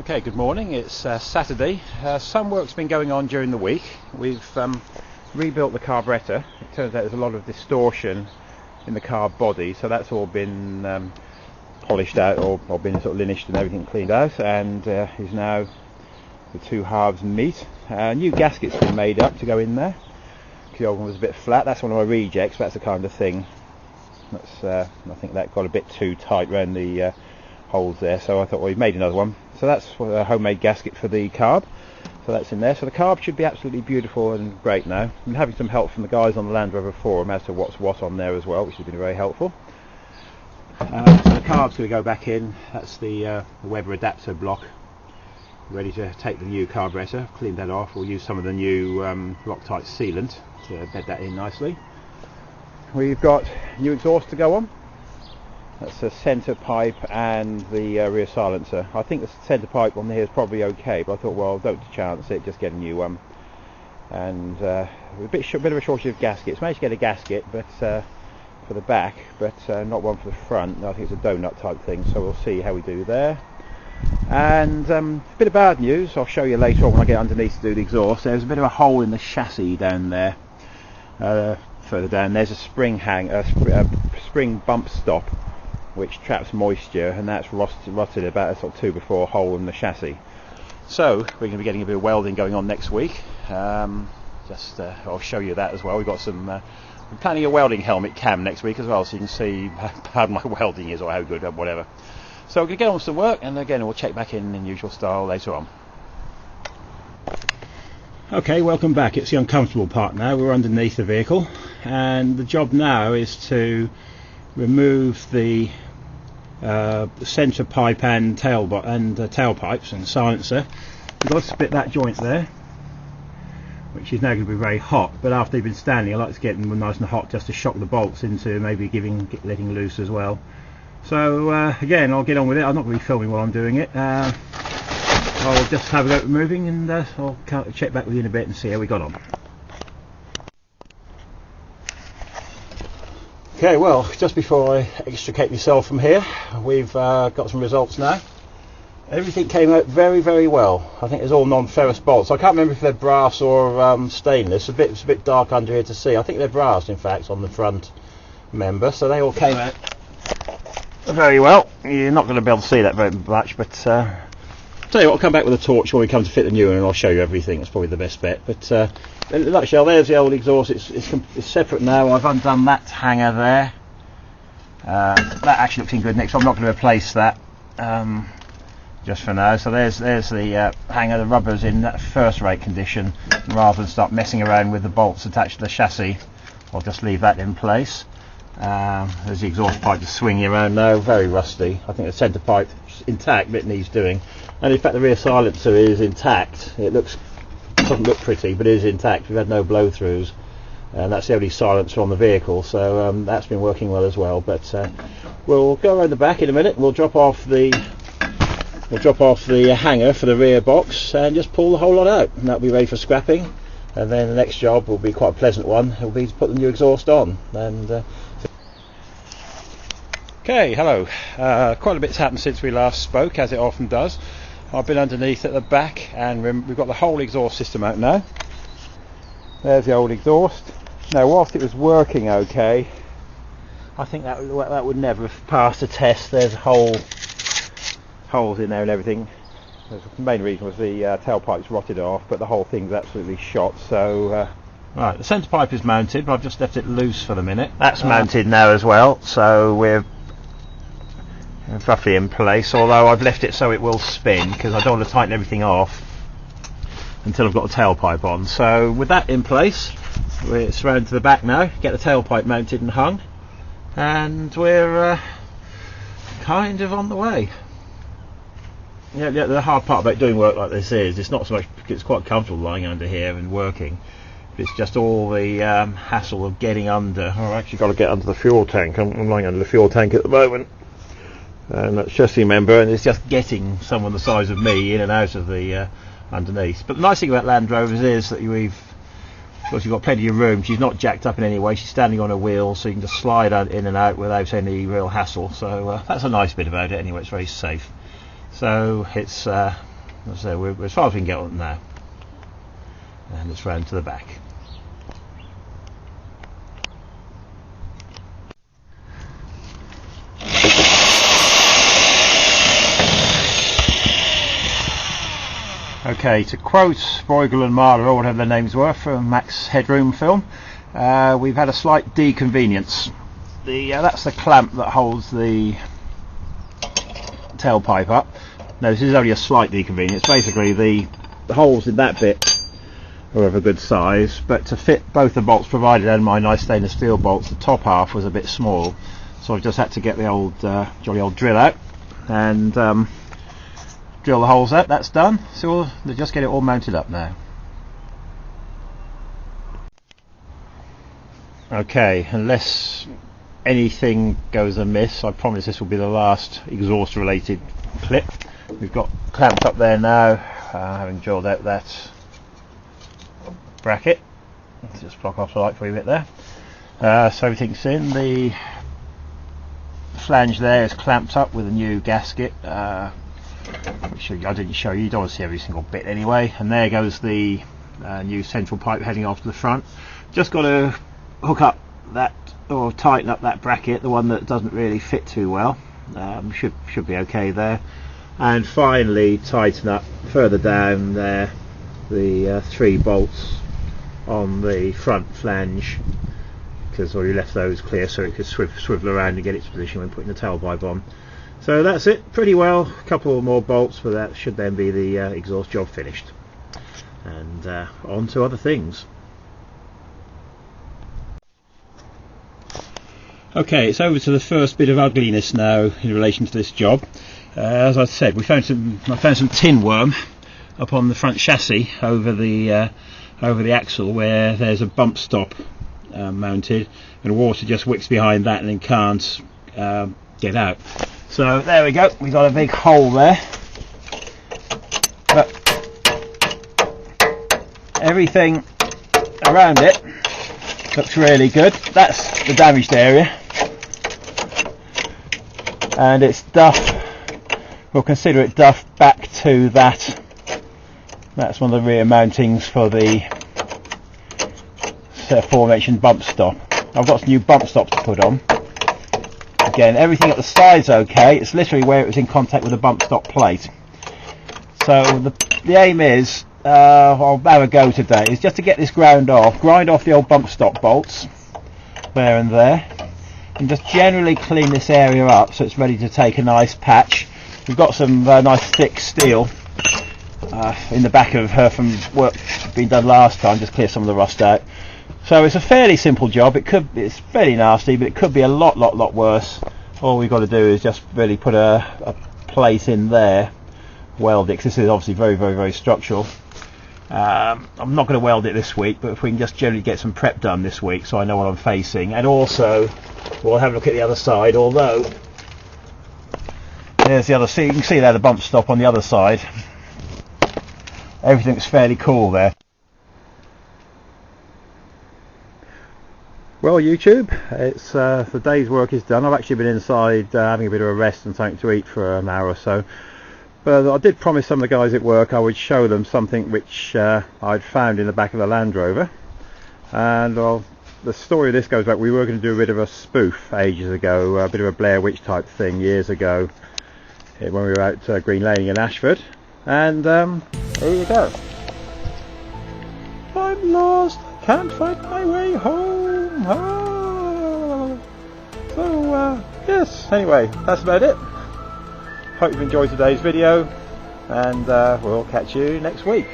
Okay, good morning. It's Saturday. Some work's been going on during the week. We've rebuilt the carburettor. It turns out there's a lot of distortion in the carb body, so that's all been polished out or been sort of linished and everything cleaned out, and is now the two halves meet. New gasket's been made up to go in there. The old one was a bit flat. That's one of my rejects. That's the kind of thing. That's I think that got a bit too tight around the holes there, so I thought, well, we've made another one. So that's a homemade gasket for the carb, so that's in there. So the carb should be absolutely beautiful and great now. I'm having some help from the guys on the Landrover forum as to what's what on there as well, which has been very helpful. So the carb's going to go back in. That's the Weber adapter block, ready to take the new carburettor. Clean that off. We'll use some of the new Loctite sealant to bed that in nicely. We've got new exhaust to go on. That's a centre pipe and the rear silencer. I think the centre pipe on here is probably okay, but I thought, well, don't chance it, just get a new one. And a bit of a shortage of gaskets. Managed to get a gasket, but for the back, but not one for the front. I think it's a donut type thing, so we'll see how we do there. And a bit of bad news, I'll show you later on when I get underneath to do the exhaust. There's a bit of a hole in the chassis down there. Further down, there's a spring spring bump stop, which traps moisture, and that's rotted about a sort of 2x4 hole in the chassis. So we're going to be getting a bit of welding going on next week. I'll show you that as well. We've got some I'm planning a welding helmet cam next week as well, so you can see how bad my welding is or how good or whatever. So we're going to get on with some work, and again we'll check back in usual style later on. Okay, welcome back. It's the uncomfortable part now. We're underneath the vehicle, and the job now is to remove the centre pipe and tailpipes and silencer. We've got to split that joint there, which is now going to be very hot, but after they've been standing I like to get them nice and hot just to shock the bolts into maybe letting loose as well. So again, I'll get on with it. I'm not going to be filming while I'm doing it. I'll just have a go at removing, and I'll check back with you in a bit and see how we got on. Okay, well, just before I extricate myself from here, we've got some results now. Everything came out very, very well. I think it's all non-ferrous bolts. I can't remember if they're brass or stainless. It's a bit dark under here to see. I think they're brass, in fact, on the front member. So they all came out very well. You're not going to be able to see that very much, but tell you what, I'll come back with a torch when we come to fit the new one, and I'll show you everything. It's probably the best bet. But in a nutshell, there's the old exhaust. It's separate now. I've undone that hanger there. That actually looks in good nick, so I'm not going to replace that just for now. So there's the hanger. The rubber's in that first-rate condition. Rather than start messing around with the bolts attached to the chassis, I'll just leave that in place. There's the exhaust pipe just swinging around now, very rusty. I think the centre pipe is intact, but it needs doing. And in fact the rear silencer is intact. Doesn't look pretty, but it is intact. We've had no blow-throughs, and that's the only silencer on the vehicle, so that's been working well as well. But we'll go around the back in a minute. We'll drop off the hanger for the rear box and just pull the whole lot out, and that'll be ready for scrapping. And then the next job will be quite a pleasant one. It'll be to put the new exhaust on. And okay, hello. Quite a bit's happened since we last spoke, as it often does. I've been underneath at the back, and we've got the whole exhaust system out now. There's the old exhaust. Now, whilst it was working okay, I think that would never have passed a test. There's holes in there and everything. The main reason was the tailpipes rotted off, but the whole thing's absolutely shot. So right, the centre pipe is mounted, but I've just left it loose for the minute. That's mounted now as well, so we're roughly in place, although I've left it so it will spin because I don't want to tighten everything off until I've got the tailpipe on. So with that in place, it's round to the back now, get the tailpipe mounted and hung, and we're kind of on the way. Yeah, the hard part about doing work like this is it's not so much, it's quite comfortable lying under here and working, but it's just all the hassle of getting under. I've actually got to get under the fuel tank. I'm lying under the fuel tank at the moment, and that's chassis member, and it's just getting someone the size of me in and out of the underneath. But the nice thing about Landrovers is that you've got plenty of room. She's not jacked up in any way. She's standing on a wheel, so you can just slide in and out without any real hassle. So that's a nice bit about it anyway. It's very safe. So it's So we're as far as we can get on now, and it's round to the back. Okay, to quote Bruegel and Mahler, or whatever their names were, from Max Headroom film, we've had a slight deconvenience. That's the clamp that holds the tailpipe up. No, this is only a slight deconvenience. Basically, the holes in that bit are of a good size, but to fit both the bolts provided and my nice stainless steel bolts, the top half was a bit small, so I've just had to get the old jolly old drill out and drill the holes out. That's done, so we'll just get it all mounted up now. Okay, unless anything goes amiss, I promise this will be the last exhaust related clip. We've got clamped up there now, having drilled out that bracket. Let's just block off the light for you a bit there. So everything's in. The flange there is clamped up with a new gasket, which I didn't show you. You don't want to see every single bit anyway. And there goes the new central pipe heading off to the front. Just got to hook up that, or tighten up that bracket, the one that doesn't really fit too well. Should be okay there. And finally tighten up further down there the 3 bolts on the front flange, because already left those clear so it could swivel around and get its position when putting the tailpipe on. So that's it, pretty well. A couple more bolts, but that should then be the exhaust job finished, and on to other things. Okay, it's over to the first bit of ugliness now in relation to this job. As I said, I found some tin worm up on the front chassis over the axle, where there's a bump stop mounted, and water just wicks behind that and then can't get out. So there we go, we've got a big hole there, but everything around it looks really good. That's the damaged area, and it's duff. We'll consider it duff back to that. That's one of the rear mountings for the aforementioned bump stop. I've got some new bump stops to put on. Again, everything at the side's okay. It's literally where it was in contact with the bump stop plate. So the aim is, I'll have a go today, is just to get this grind off the old bump stop bolts there and there, and just generally clean this area up so it's ready to take a nice patch. We've got some nice thick steel in the back of her from work being done last time, just clear some of the rust out. So it's a fairly simple job. It's fairly nasty, but it could be a lot worse. All we've got to do is just really put a plate in there, weld it, because this is obviously very structural. I'm not going to weld it this week, but if we can just generally get some prep done this week so I know what I'm facing. And also we'll have a look at the other side, although there's the other, so you can see there the bump stop on the other side. Everything's fairly cool there. Well, YouTube, it's the day's work is done. I've actually been inside having a bit of a rest and something to eat for an hour or so. But I did promise some of the guys at work I would show them something which I'd found in the back of the Land Rover. And the story of this goes back, we were going to do a bit of a spoof ages ago, a bit of a Blair Witch type thing years ago, when we were out Green Laning in Ashford. And there you go. I'm lost, can't find my way home. So yes, anyway, that's about it. Hope you've enjoyed today's video, and we'll catch you next week.